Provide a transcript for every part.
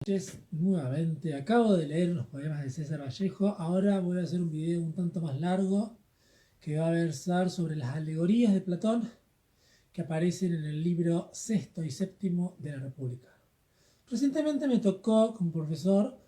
Noches, nuevamente, acabo de leer los poemas de César Vallejo. Ahora voy a hacer un video un tanto más largo que va a versar sobre las alegorías de Platón que aparecen en el libro sexto y séptimo de la República. Recientemente me tocó como profesor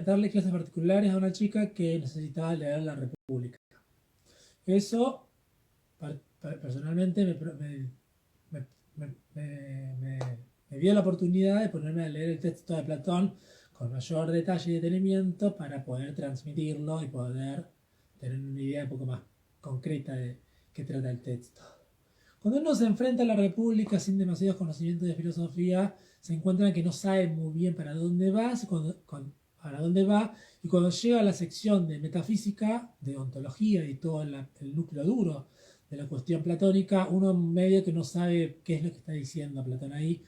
darle clases particulares a una chica que necesitaba leer la República. Eso personalmente me- me dio la oportunidad de ponerme a leer el texto de Platón con mayor detalle y detenimiento para poder transmitirlo y poder tener una idea un poco más concreta de qué trata el texto. Cuando uno se enfrenta a la República sin demasiados conocimientos de filosofía, se encuentra que no sabe muy bien para dónde va, y cuando llega a la sección de metafísica, de ontología y todo el núcleo duro de la cuestión platónica, uno medio que no sabe qué es lo que está diciendo Platón ahí.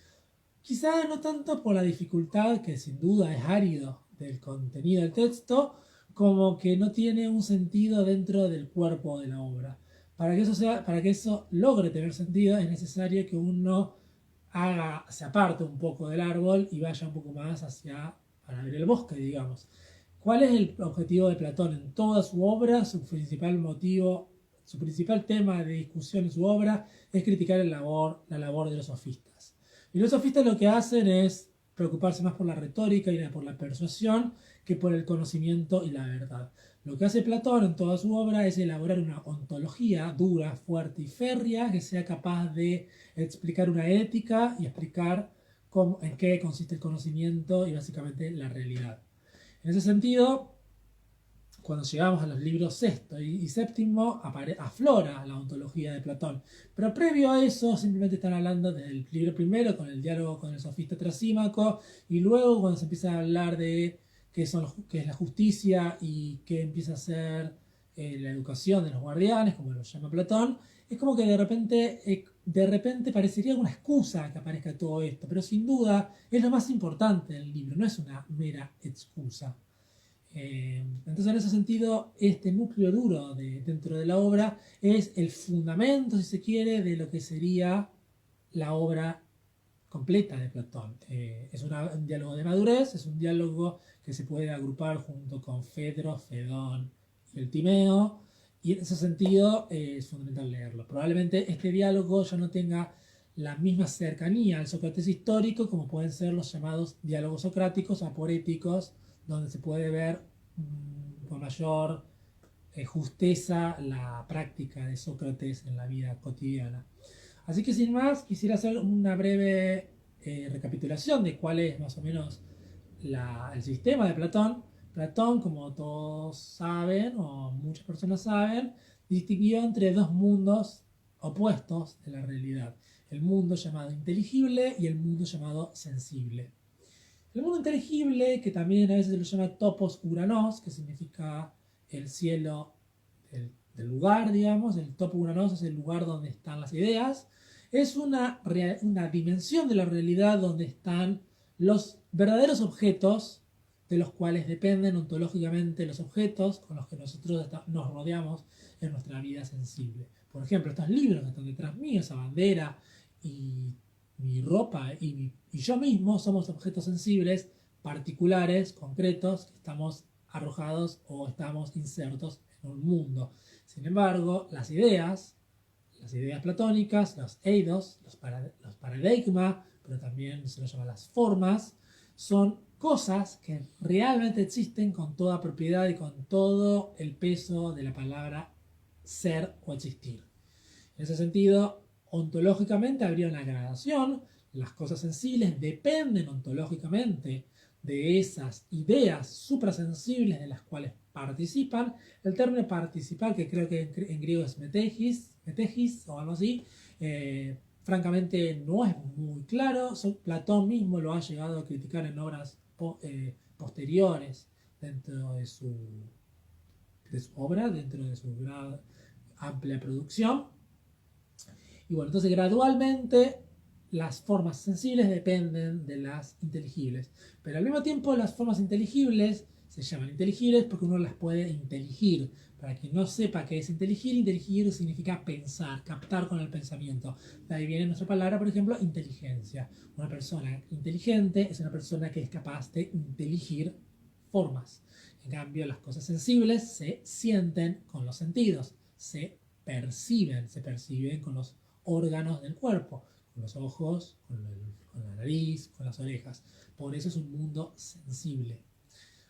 Quizá no tanto por la dificultad, que sin duda es árido, del contenido del texto, como que no tiene un sentido dentro del cuerpo de la obra. Para que eso logre tener sentido, es necesario que uno se aparte un poco del árbol y vaya un poco más para ver el bosque, digamos. ¿Cuál es el objetivo de Platón en toda su obra? Su principal motivo, su principal tema de discusión en su obra es criticar la labor de los sofistas. Y los sofistas lo que hacen es preocuparse más por la retórica y por la persuasión que por el conocimiento y la verdad. Lo que hace Platón en toda su obra es elaborar una ontología dura, fuerte y férrea que sea capaz de explicar una ética y explicar en qué consiste el conocimiento y básicamente la realidad. En ese sentido, cuando llegamos a los libros sexto y séptimo, aflora la ontología de Platón. Pero previo a eso, simplemente están hablando del libro primero, con el diálogo con el sofista Trasímaco, y luego cuando se empieza a hablar de qué es la justicia y qué empieza a ser la educación de los guardianes, como lo llama Platón, es como que de repente parecería una excusa que aparezca todo esto, pero sin duda es lo más importante del libro, no es una mera excusa. Entonces, en ese sentido, este núcleo duro dentro de la obra es el fundamento, si se quiere, de lo que sería la obra completa de Platón. Un diálogo de madurez, es un diálogo que se puede agrupar junto con Fedro, Fedón y el Timeo, y en ese sentido es fundamental leerlo. Probablemente este diálogo ya no tenga la misma cercanía al Sócrates histórico como pueden ser los llamados diálogos socráticos aporéticos, donde se puede ver con mayor justeza la práctica de Sócrates en la vida cotidiana. Así que sin más, quisiera hacer una breve recapitulación de cuál es más o menos el sistema de Platón. Platón, como todos saben, o muchas personas saben, distinguió entre dos mundos opuestos de la realidad. El mundo llamado inteligible y el mundo llamado sensible. El mundo inteligible, que también a veces se lo llama topos uranos, que significa el cielo del lugar, digamos, el topo uranos es el lugar donde están las ideas, es una dimensión de la realidad donde están los verdaderos objetos de los cuales dependen ontológicamente los objetos con los que nosotros nos rodeamos en nuestra vida sensible. Por ejemplo, estos libros que están detrás mío, esa bandera y mi ropa y yo mismo somos objetos sensibles, particulares, concretos, que estamos arrojados o estamos insertos en un mundo. Sin embargo, las ideas platónicas, los eidos, los paradigmas, pero también se los llama las formas, son cosas que realmente existen con toda propiedad y con todo el peso de la palabra ser o existir. En ese sentido, ontológicamente habría una gradación. Las cosas sensibles dependen ontológicamente de esas ideas suprasensibles de las cuales participan. El término participar, que creo que en griego es metejis o algo así, francamente no es muy claro. Platón mismo lo ha llegado a criticar en obras posteriores dentro de su obra, dentro de su amplia producción. Y bueno, entonces gradualmente las formas sensibles dependen de las inteligibles. Pero al mismo tiempo las formas inteligibles se llaman inteligibles porque uno las puede inteligir. Para quien no sepa qué es inteligir, inteligir significa pensar, captar con el pensamiento. De ahí viene nuestra palabra, por ejemplo, inteligencia. Una persona inteligente es una persona que es capaz de inteligir formas. En cambio, las cosas sensibles se sienten con los sentidos, se perciben con los órganos del cuerpo, con los ojos, con la nariz, con las orejas. Por eso es un mundo sensible.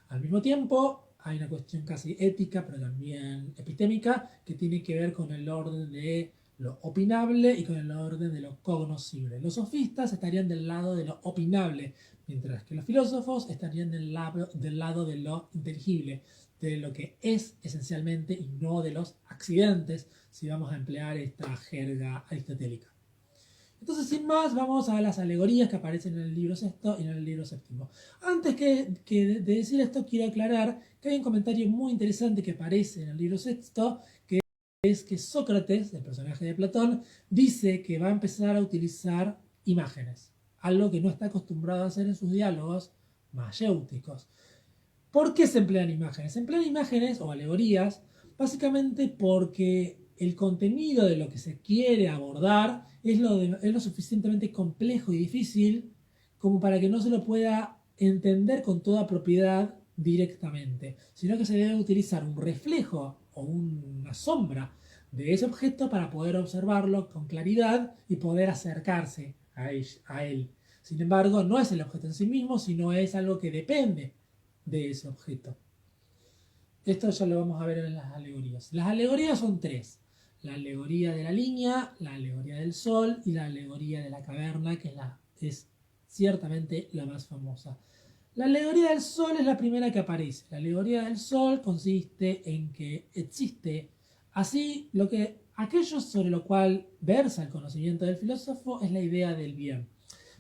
Al mismo tiempo, hay una cuestión casi ética, pero también epistémica, que tiene que ver con el orden de lo opinable y con el orden de lo cognoscible. Los sofistas estarían del lado de lo opinable, mientras que los filósofos estarían del lado de lo inteligible, de lo que es esencialmente y no de los accidentes, si vamos a emplear esta jerga aristotélica. Entonces, sin más, vamos a las alegorías que aparecen en el libro sexto y en el libro séptimo. Antes de decir esto, quiero aclarar que hay un comentario muy interesante que aparece en el libro sexto, que es que Sócrates, el personaje de Platón, dice que va a empezar a utilizar imágenes, algo que no está acostumbrado a hacer en sus diálogos mayéuticos. ¿Por qué se emplean imágenes? Se emplean imágenes o alegorías básicamente porque el contenido de lo que se quiere abordar es lo suficientemente complejo y difícil como para que no se lo pueda entender con toda propiedad directamente, sino que se debe utilizar un reflejo o una sombra de ese objeto para poder observarlo con claridad y poder acercarse a él. Sin embargo, no es el objeto en sí mismo, sino es algo que depende de ese objeto. Esto ya lo vamos a ver en las alegorías. Las alegorías son tres. La alegoría de la línea, la alegoría del sol y la alegoría de la caverna, que es ciertamente la más famosa. La alegoría del sol es la primera que aparece. La alegoría del sol consiste en que existe así aquello sobre lo cual versa el conocimiento del filósofo es la idea del bien.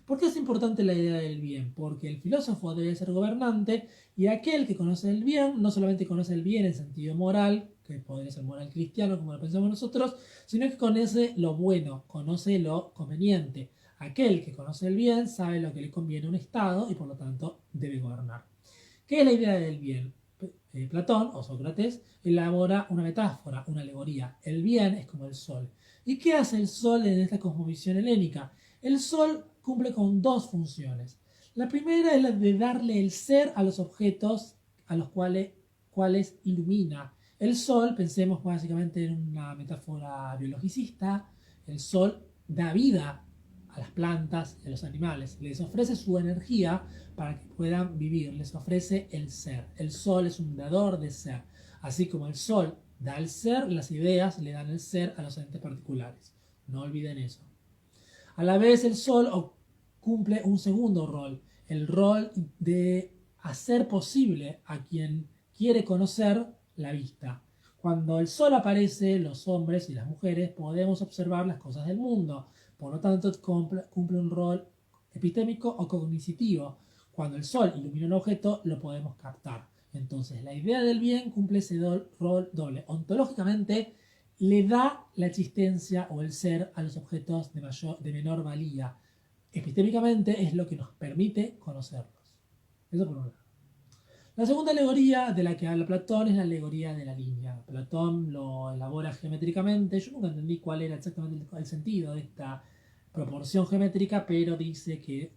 ¿Por qué es importante la idea del bien? Porque el filósofo debe ser gobernante y aquel que conoce el bien no solamente conoce el bien en sentido moral, que podría ser moral cristiano como lo pensamos nosotros, sino que conoce lo bueno, conoce lo conveniente. Aquel que conoce el bien sabe lo que le conviene a un Estado y por lo tanto debe gobernar. ¿Qué es la idea del bien? Platón o Sócrates elabora una metáfora, una alegoría. El bien es como el sol. ¿Y qué hace el sol en esta cosmovisión helénica? El sol cumple con dos funciones. La primera es la de darle el ser a los objetos a los cuales ilumina. El sol, pensemos básicamente en una metáfora biologicista, el sol da vida a las plantas y a los animales, les ofrece su energía para que puedan vivir, les ofrece el ser. El sol es un dador de ser, así como el sol da el ser, las ideas le dan el ser a los entes particulares. No olviden eso. A la vez el sol cumple un segundo rol, el rol de hacer posible a quien quiere conocer la vista. Cuando el sol aparece, los hombres y las mujeres podemos observar las cosas del mundo. Por lo tanto, cumple un rol epistémico o cognitivo. Cuando el sol ilumina un objeto, lo podemos captar. Entonces, la idea del bien cumple ese rol doble. Ontológicamente, le da la existencia o el ser a los objetos de menor valía. Epistémicamente es lo que nos permite conocerlos. Eso por un lado. La segunda alegoría de la que habla Platón es la alegoría de la línea. Platón lo elabora geométricamente. Yo nunca entendí cuál era exactamente el sentido de esta proporción geométrica, pero dice que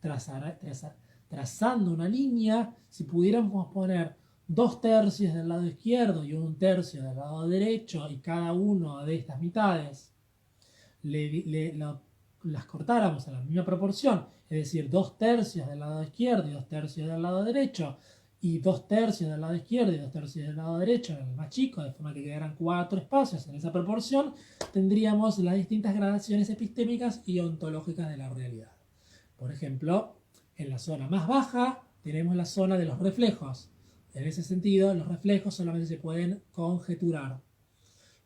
trazando una línea, si pudiéramos poner 2/3 del lado izquierdo y 1/3 del lado derecho, y cada uno de estas mitades las cortáramos a la misma proporción, es decir, 2/3 del lado izquierdo y 2/3 del lado derecho, y 2/3 del lado izquierdo y 2/3 del lado derecho en el más chico, de forma que quedaran 4 espacios en esa proporción, tendríamos las distintas gradaciones epistémicas y ontológicas de la realidad. Por ejemplo, en la zona más baja tenemos la zona de los reflejos. En ese sentido, los reflejos solamente se pueden conjeturar.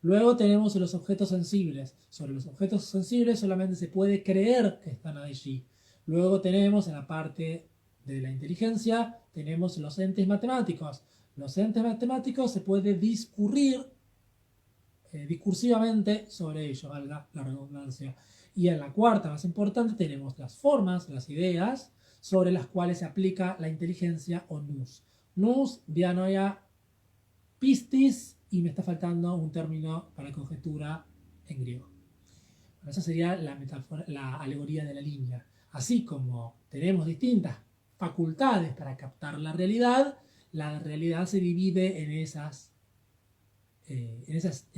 Luego tenemos los objetos sensibles. Sobre los objetos sensibles solamente se puede creer que están allí. Luego tenemos en la parte de la inteligencia, tenemos los entes matemáticos. Los entes matemáticos se puede discursivamente sobre ellos, valga la redundancia. Y en la cuarta, más importante, tenemos las formas, las ideas, sobre las cuales se aplica la inteligencia o nous. Nous, dianoia, pistis, y me está faltando un término para conjetura en griego. Bueno, esa sería la metáfora, la alegoría de la línea. Así como tenemos distintas facultades para captar la realidad se divide en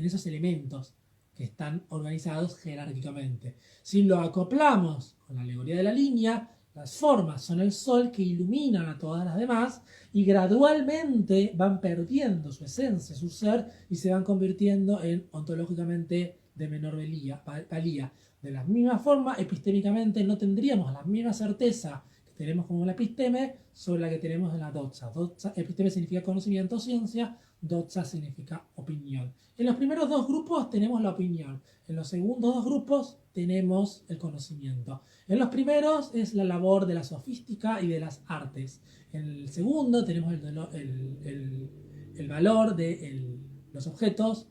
esos elementos que están organizados jerárquicamente. Si lo acoplamos con la alegoría de la línea, las formas son el sol que iluminan a todas las demás y gradualmente van perdiendo su esencia, su ser, y se van convirtiendo en ontológicamente de menor valía. De la misma forma, epistémicamente no tendríamos la misma certeza que tenemos como la episteme sobre la que tenemos en la doxa. Episteme significa conocimiento o ciencia, doxa significa opinión. En los primeros dos grupos tenemos la opinión, en los segundos dos grupos tenemos el conocimiento. En los primeros es la labor de la sofística y de las artes. En el segundo tenemos el valor de los objetos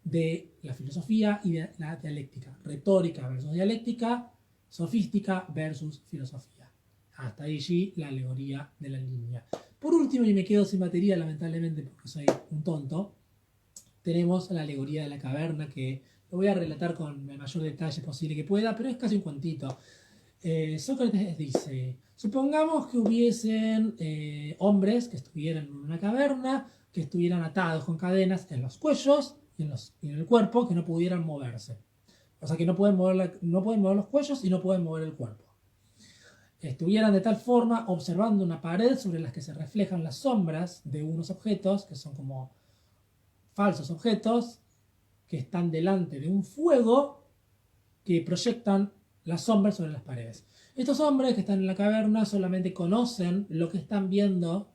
de la filosofía y de la dialéctica. Retórica versus dialéctica, sofística versus filosofía. Hasta allí la alegoría de la línea. Por último, y me quedo sin batería lamentablemente porque soy un tonto, tenemos la alegoría de la caverna, que lo voy a relatar con el mayor detalle posible que pueda, pero es casi un cuentito. Sócrates dice, supongamos que hubiesen hombres que estuvieran en una caverna, que estuvieran atados con cadenas en los cuellos y en el cuerpo, que no pudieran moverse. O sea que no pueden mover los cuellos y no pueden mover el cuerpo. Estuvieran de tal forma observando una pared sobre la que se reflejan las sombras de unos objetos, que son como falsos objetos, que están delante de un fuego que proyectan las sombras sobre las paredes. Estos hombres que están en la caverna solamente conocen lo que están viendo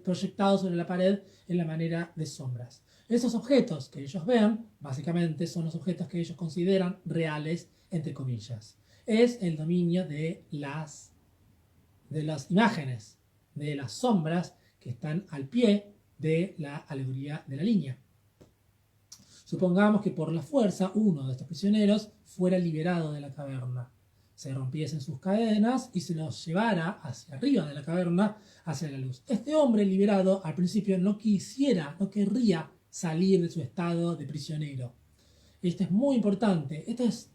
proyectado sobre la pared en la manera de sombras. Esos objetos que ellos ven, básicamente, son los objetos que ellos consideran reales, entre comillas. Es el dominio de las imágenes, de las sombras que están al pie de la alegoría de la línea. Supongamos que por la fuerza uno de estos prisioneros fuera liberado de la caverna, se rompiesen sus cadenas y se los llevara hacia arriba de la caverna, hacia la luz. Este hombre liberado al principio no querría salir de su estado de prisionero. Esto es muy importante. Esta es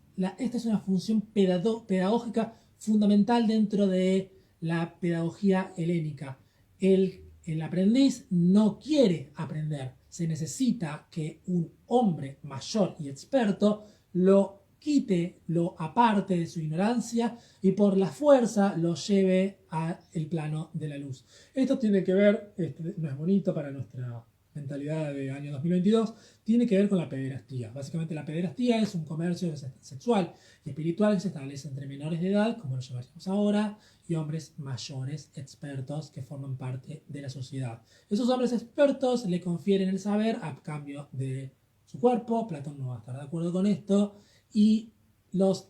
una función pedagógica fundamental dentro de la pedagogía helénica. El aprendiz no quiere aprender. Se necesita que un hombre mayor y experto lo quite, lo aparte de su ignorancia y por la fuerza lo lleve al plano de la luz. Esto tiene que ver, no es bonito para nuestra mentalidad de año 2022, tiene que ver con la pederastía. Básicamente la pederastía es un comercio sexual y espiritual que se establece entre menores de edad, como lo llamaríamos ahora, y hombres mayores, expertos, que forman parte de la sociedad. Esos hombres expertos le confieren el saber a cambio de su cuerpo. Platón no va a estar de acuerdo con esto, y los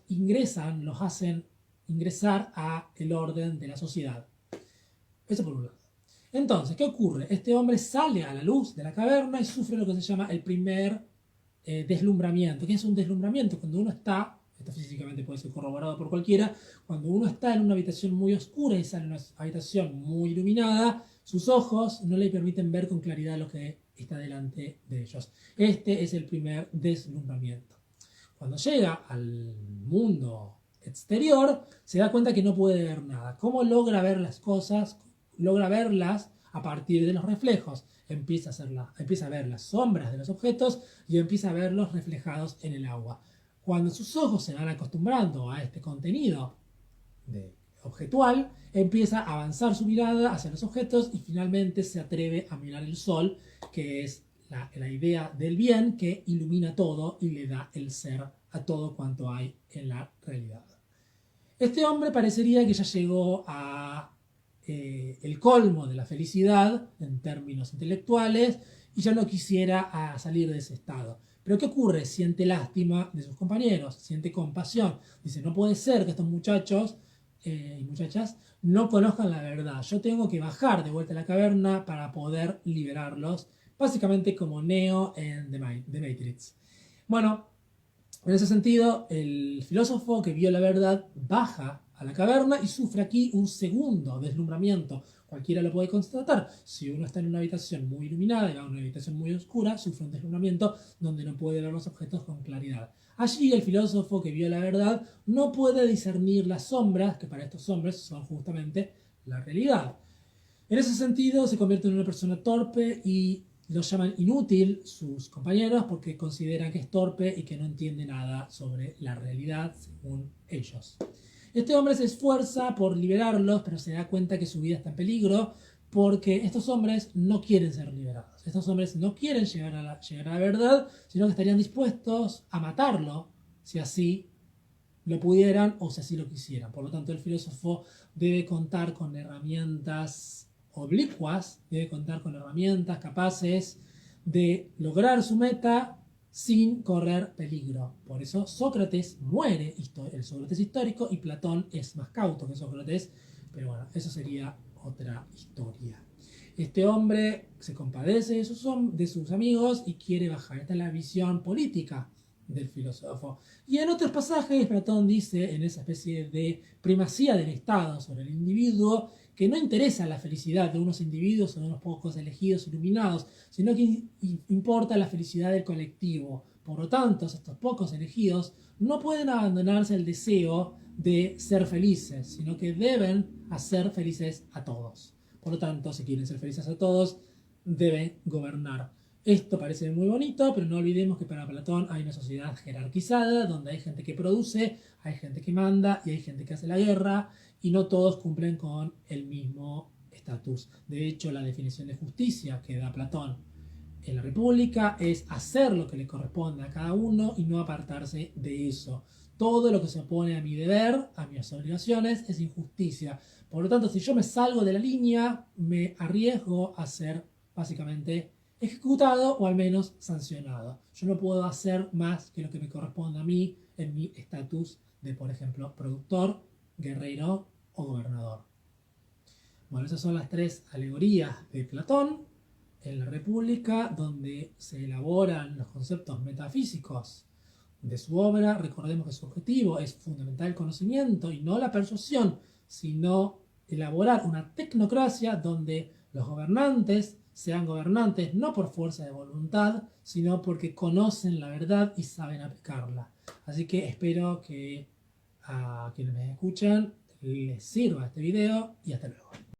hacen ingresar a el orden de la sociedad. Eso por un lado. Entonces, ¿qué ocurre? Este hombre sale a la luz de la caverna y sufre lo que se llama el primer deslumbramiento. ¿Qué es un deslumbramiento? Cuando uno está, esto físicamente puede ser corroborado por cualquiera, cuando uno está en una habitación muy oscura y sale en una habitación muy iluminada, sus ojos no le permiten ver con claridad lo que está delante de ellos. Este es el primer deslumbramiento. Cuando llega al mundo exterior, se da cuenta que no puede ver nada. ¿Cómo logra ver las cosas? Logra verlas a partir de los reflejos. Empieza a ver las sombras de los objetos y empieza a verlos reflejados en el agua. Cuando sus ojos se van acostumbrando a este contenido objetual, empieza a avanzar su mirada hacia los objetos y finalmente se atreve a mirar el sol, que es la idea del bien que ilumina todo y le da el ser a todo cuanto hay en la realidad. Este hombre parecería que ya llegó a el colmo de la felicidad en términos intelectuales y ya no quisiera salir de ese estado. Pero ¿qué ocurre? Siente lástima de sus compañeros, siente compasión. Dice, no puede ser que estos muchachos y muchachas no conozcan la verdad. Yo tengo que bajar de vuelta a la caverna para poder liberarlos. Básicamente como Neo en The Matrix. Bueno, En ese sentido, el filósofo que vio la verdad baja a la caverna y sufre aquí un segundo deslumbramiento. Cualquiera lo puede constatar. Si uno está en una habitación muy iluminada y va a una habitación muy oscura, sufre un deslumbramiento donde no puede ver los objetos con claridad. Allí el filósofo que vio la verdad no puede discernir las sombras, que para estos hombres son justamente la realidad. En ese sentido, se convierte en una persona torpe y lo llaman inútil sus compañeros porque consideran que es torpe y que no entiende nada sobre la realidad según ellos. Este hombre se esfuerza por liberarlos, pero se da cuenta que su vida está en peligro porque estos hombres no quieren ser liberados. Estos hombres no quieren llegar a la verdad, sino que estarían dispuestos a matarlo si así lo pudieran o si así lo quisieran. Por lo tanto, el filósofo debe contar con herramientas oblicuas, debe contar con herramientas capaces de lograr su meta sin correr peligro. Por eso Sócrates muere, el Sócrates histórico, y Platón es más cauto que Sócrates, pero bueno, eso sería otra historia. Este hombre se compadece de sus amigos y quiere bajar. Esta es la visión política del filósofo. Y en otros pasajes Platón dice, en esa especie de primacía del Estado sobre el individuo, que no interesa la felicidad de unos individuos o de unos pocos elegidos iluminados, sino que importa la felicidad del colectivo. Por lo tanto, estos pocos elegidos no pueden abandonarse el deseo de ser felices, sino que deben hacer felices a todos. Por lo tanto, si quieren ser felices a todos, deben gobernar. Esto parece muy bonito, pero no olvidemos que para Platón hay una sociedad jerarquizada, donde hay gente que produce, hay gente que manda y hay gente que hace la guerra, y no todos cumplen con el mismo estatus. De hecho, la definición de justicia que da Platón en la República es hacer lo que le corresponde a cada uno y no apartarse de eso. Todo lo que se opone a mi deber, a mis obligaciones, es injusticia. Por lo tanto, si yo me salgo de la línea, me arriesgo a ser básicamente ejecutado o al menos sancionado. Yo no puedo hacer más que lo que me corresponde a mí en mi estatus de, por ejemplo, productor, guerrero o gobernador. Bueno, esas son las tres alegorías de Platón en la República, donde se elaboran los conceptos metafísicos de su obra. Recordemos que su objetivo es fundamentar el conocimiento y no la persuasión, sino elaborar una tecnocracia donde los gobernantes sean gobernantes no por fuerza de voluntad, sino porque conocen la verdad y saben aplicarla. Así que espero que a quienes me escuchan les sirva este video y hasta luego.